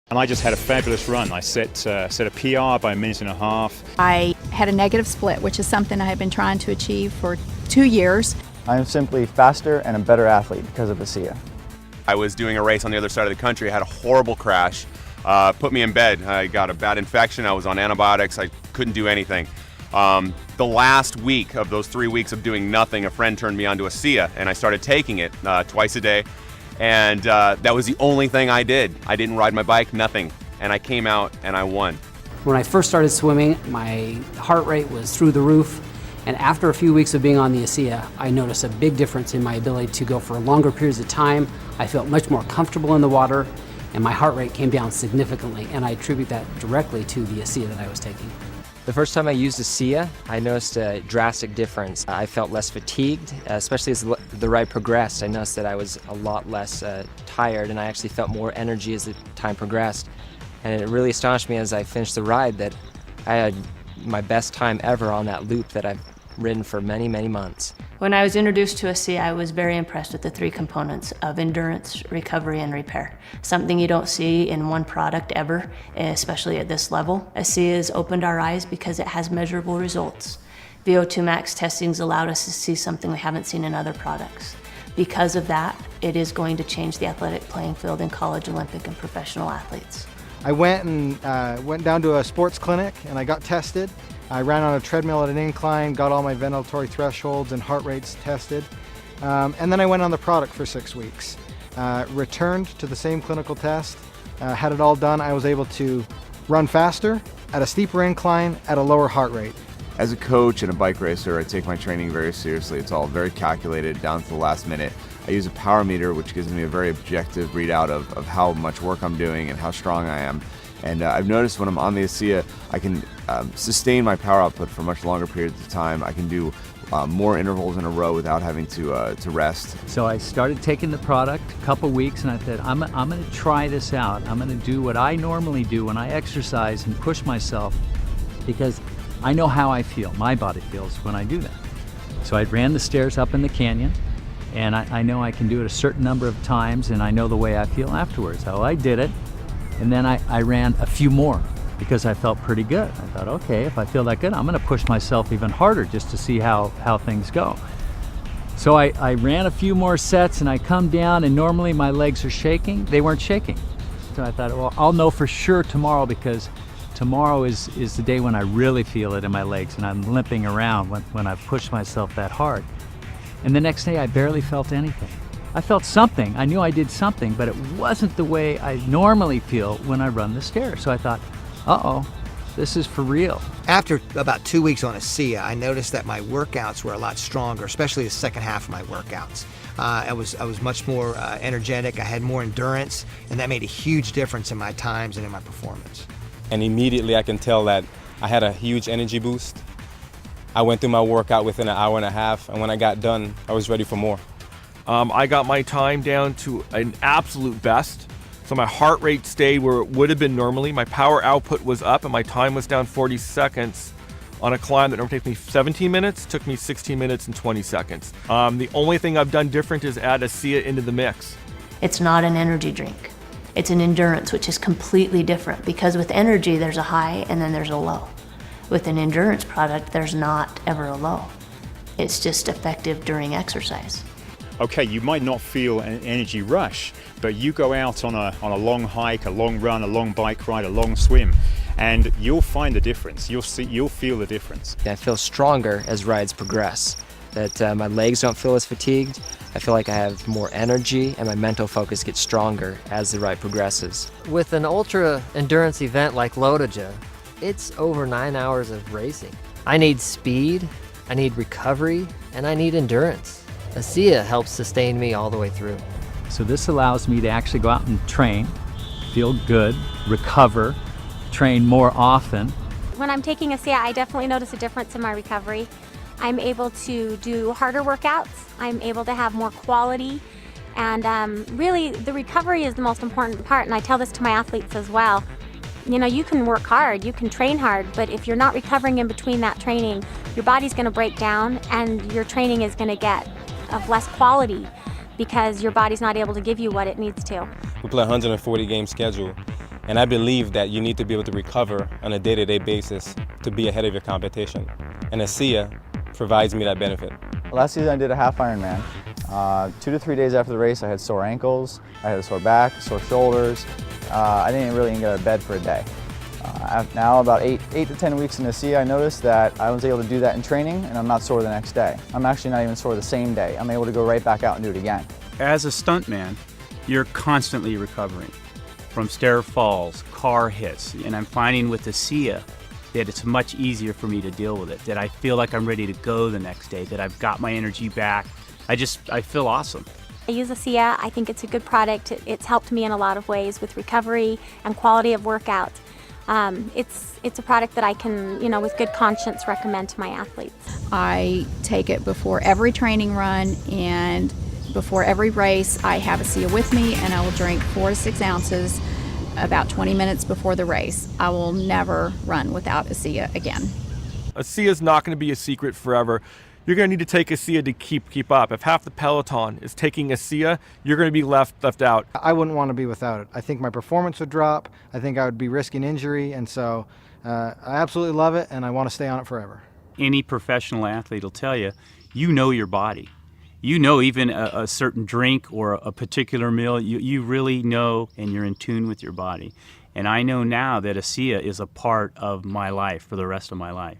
And I just had a fabulous run. I set a PR by a minute and a half. I had a negative split, which is something I have been trying to achieve for 2 years. I am simply faster and a better athlete because of ASEA. I was doing a race on the other side of the country. I had a horrible crash, put me in bed. I got a bad infection. I was on antibiotics. I couldn't do anything. The last week of those 3 weeks of doing nothing, a friend turned me on to ASEA, and I started taking it twice a day. And that was the only thing I did. I didn't ride my bike, nothing. And I came out and I won. When I first started swimming, my heart rate was through the roof. And after a few weeks of being on the ASEA, I noticed a big difference in my ability to go for longer periods of time. I felt much more comfortable in the water, and my heart rate came down significantly. And I attribute that directly to the ASEA that I was taking. The first time I used ASEA, I noticed a drastic difference. I felt less fatigued, especially as the ride progressed. I noticed that I was a lot less tired, and I actually felt more energy as the time progressed. And it really astonished me as I finished the ride that I had my best time ever on that loop that I've ridden for many, many months. When I was introduced to ASEA, I was very impressed with the 3 components of endurance, recovery, and repair. Something you don't see in one product ever, especially at this level. ASEA has opened our eyes because it has measurable results. VO2 max testings allowed us to see something we haven't seen in other products. Because of that, it is going to change the athletic playing field in college, Olympic, and professional athletes. I went down to a sports clinic and I got tested. I ran on a treadmill at an incline, got all my ventilatory thresholds and heart rates tested. And then I went on the product for 6 weeks. Returned to the same clinical test, had it all done. I was able to run faster, at a steeper incline, at a lower heart rate. As a coach and a bike racer, I take my training very seriously. It's all very calculated down to the last minute. I use a power meter, which gives me a very objective readout of how much work I'm doing and how strong I am. And I've noticed when I'm on the ASEA, I can sustain my power output for much longer periods of time. I can do more intervals in a row without having to rest. So I started taking the product a couple weeks, and I said, I'm going to try this out. I'm going to do what I normally do when I exercise and push myself, because I know how I feel, my body feels when I do that. So I ran the stairs up in the canyon, and I know I can do it a certain number of times, and I know the way I feel afterwards. So I did it. And then I ran a few more because I felt pretty good. I thought, okay, if I feel that good, I'm gonna push myself even harder just to see how things go. So I ran a few more sets and I come down, and normally my legs are shaking. They weren't shaking. So I thought, well, I'll know for sure tomorrow, because tomorrow is the day when I really feel it in my legs and I'm limping around when I push myself that hard. And the next day I barely felt anything. I felt something. I knew I did something, but it wasn't the way I normally feel when I run the stairs. So I thought, uh-oh, this is for real. After about 2 weeks on ASEA, I noticed that my workouts were a lot stronger, especially the second half of my workouts. I was much more energetic. I had more endurance, and that made a huge difference in my times and in my performance. And immediately I can tell that I had a huge energy boost. I went through my workout within an hour and a half, and when I got done, I was ready for more. I got my time down to an absolute best. So my heart rate stayed where it would have been normally. My power output was up and my time was down 40 seconds on a climb that normally takes me 17 minutes, took me 16 minutes and 20 seconds. The only thing I've done different is add ASEA into the mix. It's not an energy drink. It's an endurance, which is completely different, because with energy, there's a high and then there's a low. With an endurance product, there's not ever a low. It's just effective during exercise. Okay, you might not feel an energy rush, but you go out on a long hike, a long run, a long bike ride, a long swim, and you'll find the difference. You'll feel the difference. I feel stronger as rides progress, that my legs don't feel as fatigued. I feel like I have more energy, and my mental focus gets stronger as the ride progresses. With an ultra endurance event like Lotoja, it's over 9 hours of racing. I need speed, I need recovery, and I need endurance. ASEA helps sustain me all the way through. So this allows me to actually go out and train, feel good, recover, train more often. When I'm taking ASEA, I definitely notice a difference in my recovery. I'm able to do harder workouts. I'm able to have more quality. And really, the recovery is the most important part, and I tell this to my athletes as well. You know, you can work hard, you can train hard, but if you're not recovering in between that training, your body's going to break down and your training is going to get of less quality because your body's not able to give you what it needs to. We play a 140 game schedule, And I believe that you need to be able to recover on a day-to-day basis to be ahead of your competition. And ASEA provides me that benefit. Last season I did a half Ironman. 2 to 3 days after the race I had sore ankles, I had a sore back, sore shoulders. I didn't really even get out of bed for a day. Now about 8 to 10 weeks in ASEA, I noticed that I was able to do that in training and I'm not sore the next day. I'm actually not even sore the same day. I'm able to go right back out and do it again. As a stuntman, you're constantly recovering from stair falls, car hits, and I'm finding with ASEA that it's much easier for me to deal with it, that I feel like I'm ready to go the next day, that I've got my energy back. I feel awesome. I use ASEA. I think it's a good product. It's helped me in a lot of ways with recovery and quality of workout. It's a product that I can, with good conscience recommend to my athletes. I take it before every training run and before every race. I have ASEA with me and I will drink 4 to 6 ounces about 20 minutes before the race. I will never run without ASEA again. ASEA is not going to be a secret forever. You're going to need to take ASEA to keep up. If half the peloton is taking ASEA, you're going to be left out. I wouldn't want to be without it. I think my performance would drop. I think I would be risking injury, and so I absolutely love it, and I want to stay on it forever. Any professional athlete will tell you, you know your body. You know even a certain drink or a particular meal, you really know and you're in tune with your body. And I know now that ASEA is a part of my life for the rest of my life.